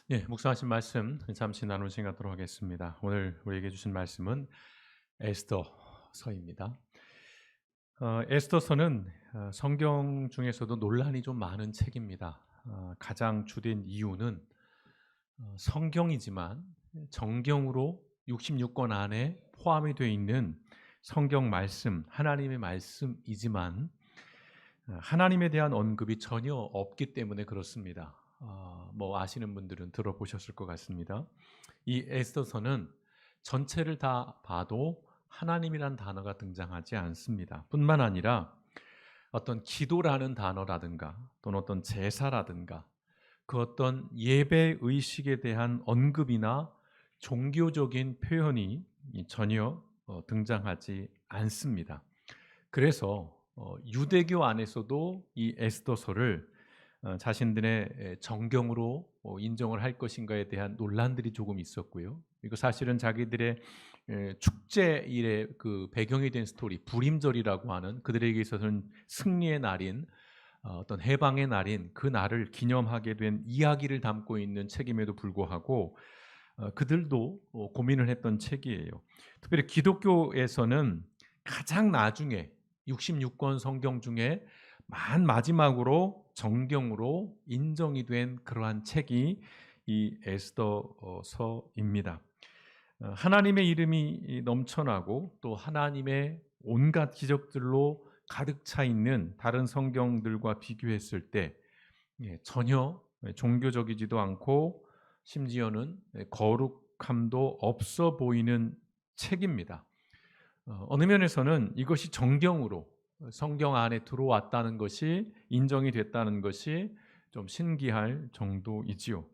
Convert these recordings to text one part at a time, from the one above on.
예, 묵상하신 말씀 잠시 나누는 시간 갖도록 하겠습니다. 오늘 우리에게 주신 말씀은 에스더서입니다. 에스더서는 성경 중에서도 논란이 좀 많은 책입니다. 가장 주된 이유는 성경이지만 정경으로 66권 안에 포함이 되어 있는 성경 말씀, 하나님의 말씀이지만 하나님에 대한 언급이 전혀 없기 때문에 그렇습니다. 뭐 아시는 분들은 들어보셨을 것 같습니다. 이 에스더서는 전체를 다 봐도 하나님이란 단어가 등장하지 않습니다. 뿐만 아니라 어떤 기도라는 단어라든가 또는 어떤 제사라든가 그 어떤 예배 의식에 대한 언급이나 종교적인 표현이 전혀 등장하지 않습니다. 그래서 유대교 안에서도 이 에스더서를 자신들의 정경으로 인정을 할 것인가에 대한 논란들이 조금 있었고요. 이거 사실은 자기들의 축제일의 그 배경이 된 스토리, 불임절이라고 하는 그들에게 있어서는 승리의 날인 어떤 해방의 날인 그 날을 기념하게 된 이야기를 담고 있는 책임에도 불구하고 그들도 고민을 했던 책이에요. 특별히 기독교에서는 가장 나중에 66권 성경 중에 맨 마지막으로 정경으로 인정이 된 그러한 책이 이 에스더서입니다. 하나님의 이름이 넘쳐나고 또 하나님의 온갖 기적들로 가득 차 있는 다른 성경들과 비교했을 때 전혀 종교적이지도 않고 심지어는 거룩함도 없어 보이는 책입니다. 어느 면에서는 이것이 정경으로 성경 안에 들어왔다는 것이 인정이 됐다는 것이 좀 신기할 정도이지요.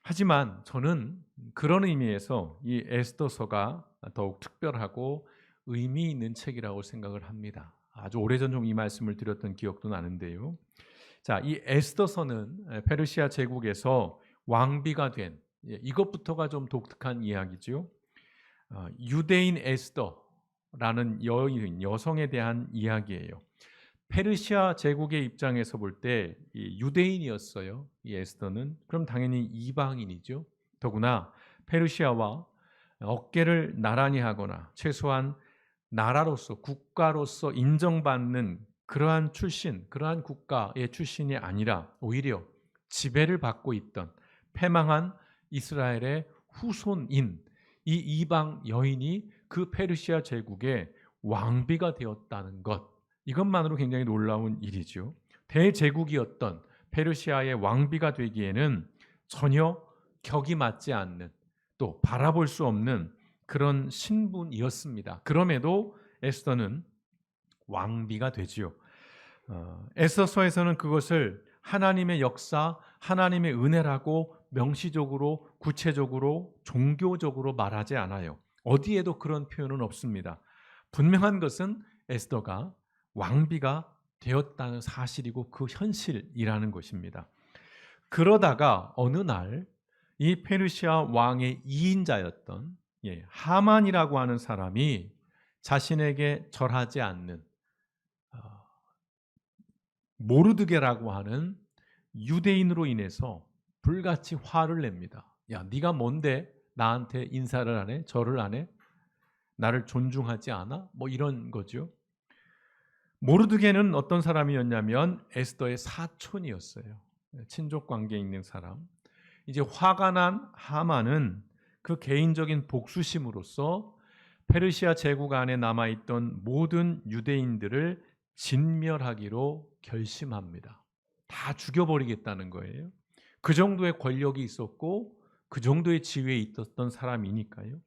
하지만 저는 그런 의미에서 이 에스더서가 더욱 특별하고 의미 있는 책이라고 생각을 합니다. 아주 오래전 좀 이 말씀을 드렸던 기억도 나는데요. 자, 이 에스더서는 페르시아 제국에서 왕비가 된 이것부터가 좀 독특한 이야기죠. 유대인 에스더라는 여인, 여성에 대한 이야기예요. 페르시아 제국의 입장에서 볼 때 유대인이었어요. 이 에스더는. 그럼 당연히 이방인이죠. 더구나 페르시아와 어깨를 나란히 하거나 최소한 나라로서 국가로서 인정받는 그러한 출신, 그러한 국가의 출신이 아니라 오히려 지배를 받고 있던 패망한 이스라엘의 후손인 이 이방 여인이 그 페르시아 제국의 왕비가 되었다는 것, 이것만으로 굉장히 놀라운 일이죠. 대제국이었던 페르시아의 왕비가 되기에는 전혀 격이 맞지 않는 또 바라볼 수 없는 그런 신분이었습니다. 그럼에도 에스더는 왕비가 되지요. 에스더서에서는 그것을 하나님의 역사, 하나님의 은혜라고 명시적으로, 구체적으로, 종교적으로 말하지 않아요. 어디에도 그런 표현은 없습니다. 분명한 것은 에스더가 왕비가 되었다는 사실이고 그 현실이라는 것입니다. 그러다가 어느 날 이 페르시아 왕의 2인자였던 하만이라고 하는 사람이 자신에게 절하지 않는 어, 모르드게라고 하는 유대인으로 인해서 불같이 화를 냅니다. 야, 네가 뭔데 나한테 인사를 안 해? 절을 안 해? 나를 존중하지 않아? 뭐 이런 거죠. 모르드게는 어떤 사람이었냐면 에스더의 사촌이었어요. 친족 관계에 있는 사람. 이제 화가 난 하만은 그 개인적인 복수심으로써 페르시아 제국 안에 남아있던 모든 유대인들을 진멸하기로 결심합니다. 다 죽여버리겠다는 거예요. 그 정도의 권력이 있었고 그 정도의 지위에 있었던 사람이니까요.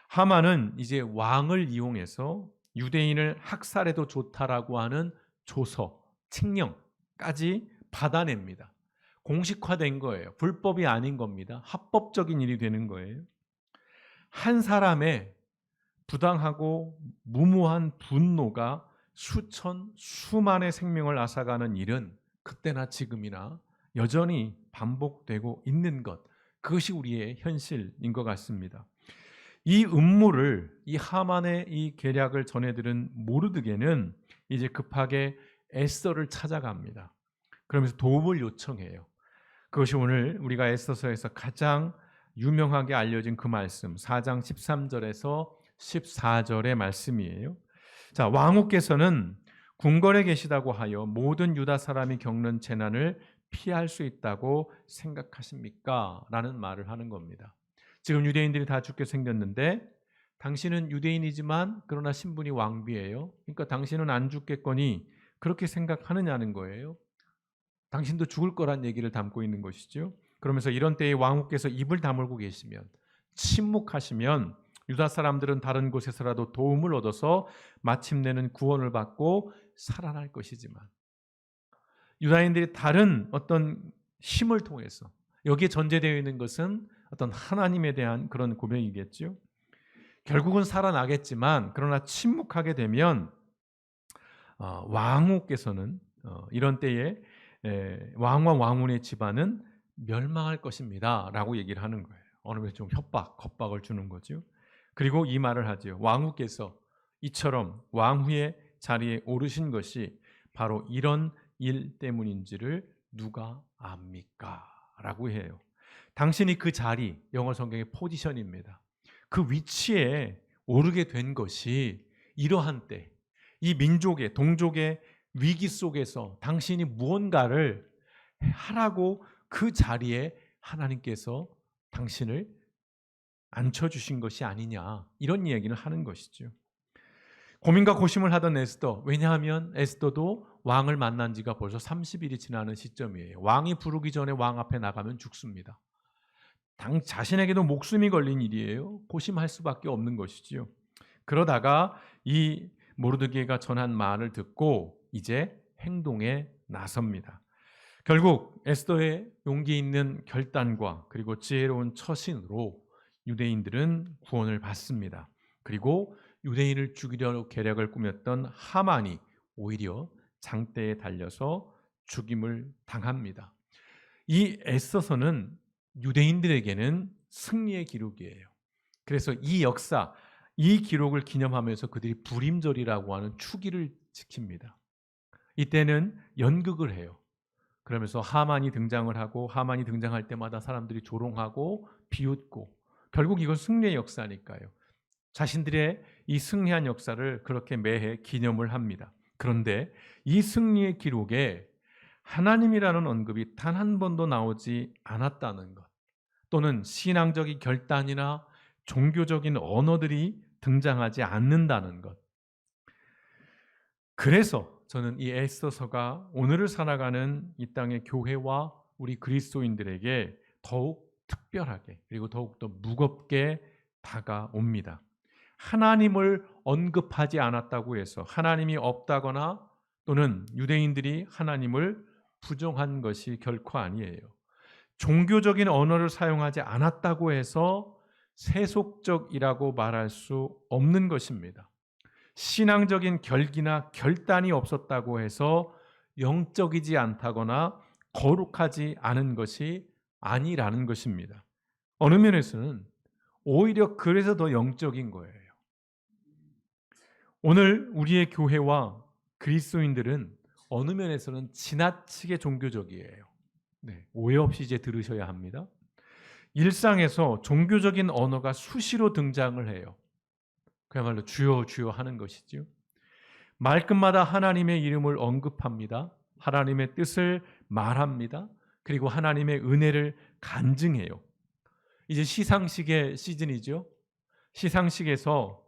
하만은 이제 왕을 이용해서 유대인을 학살해도 좋다라고 하는 조서, 칙령까지 받아냅니다. 공식화된 거예요. 불법이 아닌 겁니다. 합법적인 일이 되는 거예요. 한 사람의 부당하고 무모한 분노가 수천, 수만의 생명을 앗아가는 일은 그때나 지금이나 여전히 반복되고 있는 것. 그것이 우리의 현실인 것 같습니다. 이 음모를, 이 하만의 이 계략을 전해들은 모르드게는 이제 급하게 에스더를 찾아갑니다. 그러면서 도움을 요청해요. 그것이 오늘 우리가 에스더서에서 가장 유명하게 알려진 그 말씀 4장 13절에서 14절의 말씀이에요. 자, 왕후께서는 궁궐에 계시다고 하여 모든 유다 사람이 겪는 재난을 피할 수 있다고 생각하십니까? 라는 말을 하는 겁니다. 지금 유대인들이 다 죽게 생겼는데 당신은 유대인이지만 그러나 신분이 왕비예요. 그러니까 당신은 안 죽겠거니 그렇게 생각하느냐는 거예요. 당신도 죽을 거란 얘기를 담고 있는 것이죠. 그러면서 이런 때에 왕후께서 입을 다물고 계시면, 침묵하시면 유다 사람들은 다른 곳에서라도 도움을 얻어서 마침내는 구원을 받고 살아날 것이지만, 유다인들이 다른 어떤 힘을 통해서, 여기에 전제되어 있는 것은 어떤 하나님에 대한 그런 고백이겠죠. 결국은 살아나겠지만 그러나 침묵하게 되면 왕후께서는 이런 때에 왕과 왕후의 집안은 멸망할 것입니다 라고 얘기를 하는 거예요. 어느 면에서 좀 겁박을 주는 거죠. 그리고 이 말을 하죠. 왕후께서 이처럼 왕후의 자리에 오르신 것이 바로 이런 일 때문인지를 누가 압니까? 라고 해요. 당신이 그 자리, 영어 성경의 포지션입니다. 그 위치에 오르게 된 것이 이러한 때, 이 민족의, 동족의 위기 속에서 당신이 무언가를 하라고 그 자리에 하나님께서 당신을 앉혀주신 것이 아니냐, 이런 이야기를 하는 것이죠. 고민과 고심을 하던 에스더, 왜냐하면 에스더도 왕을 만난 지가 벌써 30일이 지나는 시점이에요. 왕이 부르기 전에 왕 앞에 나가면 죽습니다. 자신에게도 목숨이 걸린 일이에요. 고심할 수밖에 없는 것이지요. 그러다가 이 모르드게가 전한 말을 듣고 이제 행동에 나섭니다. 결국 에스더의 용기 있는 결단과 그리고 지혜로운 처신으로 유대인들은 구원을 받습니다. 그리고 유대인을 죽이려고 계략을 꾸몄던 하만이 오히려 장대에 달려서 죽임을 당합니다. 이 에스더서는 유대인들에게는 승리의 기록이에요. 그래서 이 역사, 이 기록을 기념하면서 그들이 불임절이라고 하는 추기를 지킵니다. 이때는 연극을 해요. 그러면서 하만이 등장을 하고 하만이 등장할 때마다 사람들이 조롱하고 비웃고, 결국 이건 승리의 역사니까요. 자신들의 이 승리한 역사를 그렇게 매해 기념을 합니다. 그런데 이 승리의 기록에 하나님이라는 언급이 단 한 번도 나오지 않았다는 것, 또는 신앙적인 결단이나 종교적인 언어들이 등장하지 않는다는 것. 그래서 저는 이 에스더서가 오늘을 살아가는 이 땅의 교회와 우리 그리스도인들에게 더욱 특별하게 그리고 더욱더 무겁게 다가옵니다. 하나님을 언급하지 않았다고 해서 하나님이 없다거나 또는 유대인들이 하나님을 부정한 것이 결코 아니에요. 종교적인 언어를 사용하지 않았다고 해서 세속적이라고 말할 수 없는 것입니다. 신앙적인 결기나 결단이 없었다고 해서 영적이지 않다거나 거룩하지 않은 것이 아니라는 것입니다. 어느 면에서는 오히려 그래서 더 영적인 거예요. 오늘 우리의 교회와 그리스도인들은 어느 면에서는 지나치게 종교적이에요. 오해 없이 이제 들으셔야 합니다. 일상에서 종교적인 언어가 수시로 등장을 해요. 그야말로 주여 주여 하는 것이죠. 말끝마다 하나님의 이름을 언급합니다. 하나님의 뜻을 말합니다. 그리고 하나님의 은혜를 간증해요. 이제 시상식의 시즌이죠. 시상식에서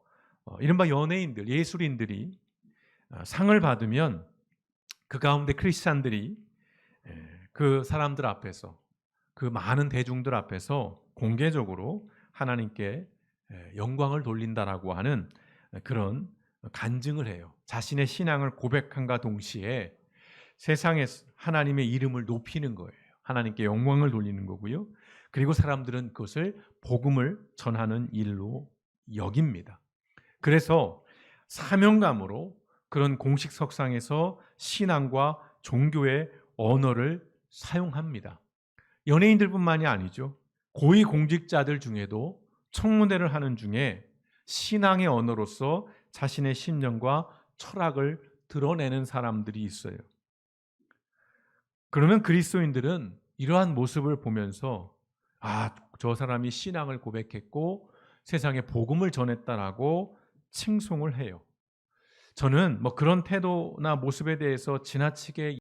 이른바 연예인들, 예술인들이 상을 받으면 그 가운데 크리스찬들이 그 사람들 앞에서, 그 많은 대중들 앞에서 공개적으로 하나님께 영광을 돌린다라고 하는 그런 간증을 해요. 자신의 신앙을 고백함과 동시에 세상에 하나님의 이름을 높이는 거예요. 하나님께 영광을 돌리는 거고요. 그리고 사람들은 그것을 복음을 전하는 일로 여깁니다. 그래서 사명감으로 그런 공식 석상에서 신앙과 종교의 언어를 사용합니다. 연예인들뿐만이 아니죠. 고위 공직자들 중에도 청문회를 하는 중에 신앙의 언어로서 자신의 신념과 철학을 드러내는 사람들이 있어요. 그러면 그리스도인들은 이러한 모습을 보면서 저 사람이 신앙을 고백했고 세상에 복음을 전했다라고 칭송을 해요. 저는 뭐 그런 태도나 모습에 대해서 지나치게